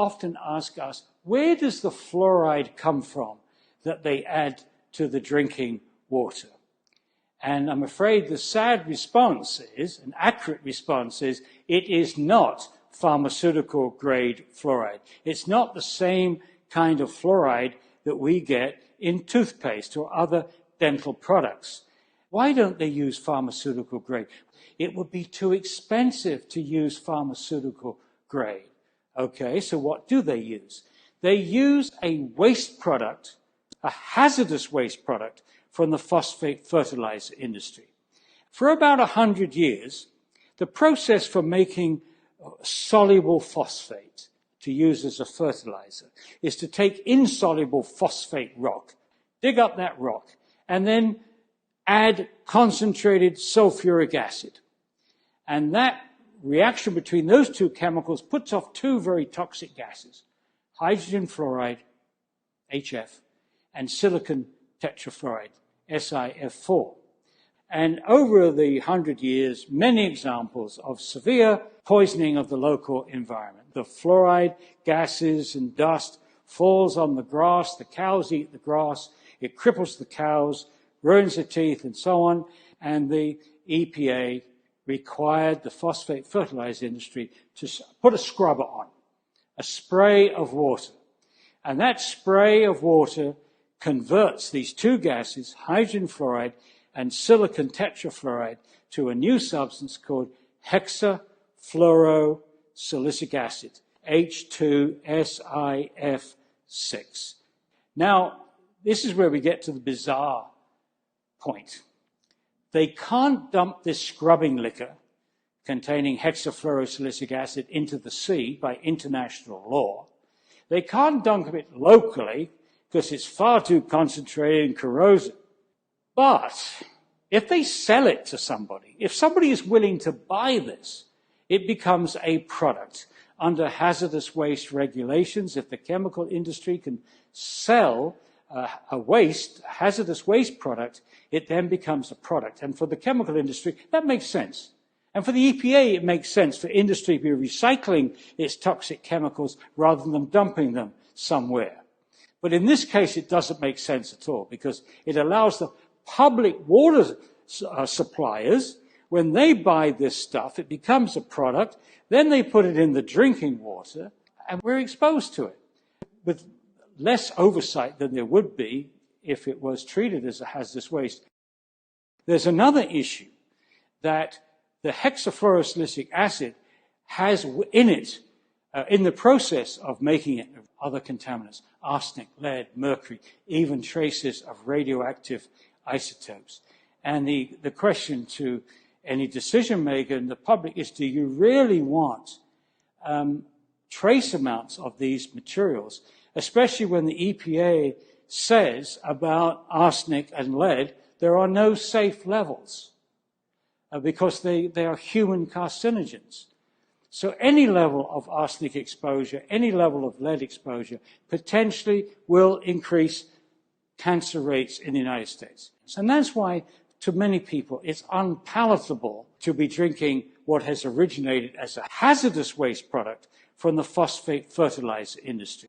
often ask us, where does the fluoride come from that they add to the drinking water? And I'm afraid the sad response is, an accurate response is, it is not pharmaceutical grade fluoride. It's not the same kind of fluoride that we get in toothpaste or other dental products. Why don't they use pharmaceutical grade? It would be too expensive to use pharmaceutical grade. Okay, so what do they use? They use a waste product, a hazardous waste product from the phosphate fertilizer industry. For about 100 years, the process for making soluble phosphate to use as a fertilizer is to take insoluble phosphate rock, dig up that rock, and then add concentrated sulfuric acid. And that reaction between those two chemicals puts off two very toxic gases, hydrogen fluoride, HF, and silicon tetrafluoride, SiF4. And over the 100 years, many examples of severe poisoning of the local environment. The fluoride gases and dust falls on the grass, the cows eat the grass, it cripples the cows, ruins the teeth, and so on. And the EPA required the phosphate fertilizer industry to put a scrubber on, a spray of water. And that spray of water converts these two gases, hydrogen fluoride and silicon tetrafluoride, to a new substance called hexafluorosilicic acid, H2SiF6. Now, this is where we get to the bizarre point. They can't dump this scrubbing liquor containing hexafluorosilicic acid into the sea by international law. They can't dump it locally because it's far too concentrated and corrosive. But if they sell it to somebody, if somebody is willing to buy this, it becomes a product. Under hazardous waste regulations, if the chemical industry can sell a hazardous waste product, it then becomes a product. And for the chemical industry, that makes sense. And for the EPA, it makes sense for industry to be recycling its toxic chemicals rather than dumping them somewhere. But in this case, it doesn't make sense at all, because it allows the public water suppliers, when they buy this stuff, it becomes a product, then they put it in the drinking water, and we're exposed to it with less oversight than there would be if it was treated as a hazardous waste. There's another issue, that the hexafluorosilicic acid has in it, in the process of making it, other contaminants, arsenic, lead, mercury, even traces of radioactive isotopes. And the question to any decision maker in the public is, do you really want trace amounts of these materials, especially when the EPA says about arsenic and lead, there are no safe levels because they are human carcinogens. So any level of arsenic exposure, any level of lead exposure, potentially will increase cancer rates in the United States. And that's why, to many people, it's unpalatable to be drinking what has originated as a hazardous waste product from the phosphate fertilizer industry.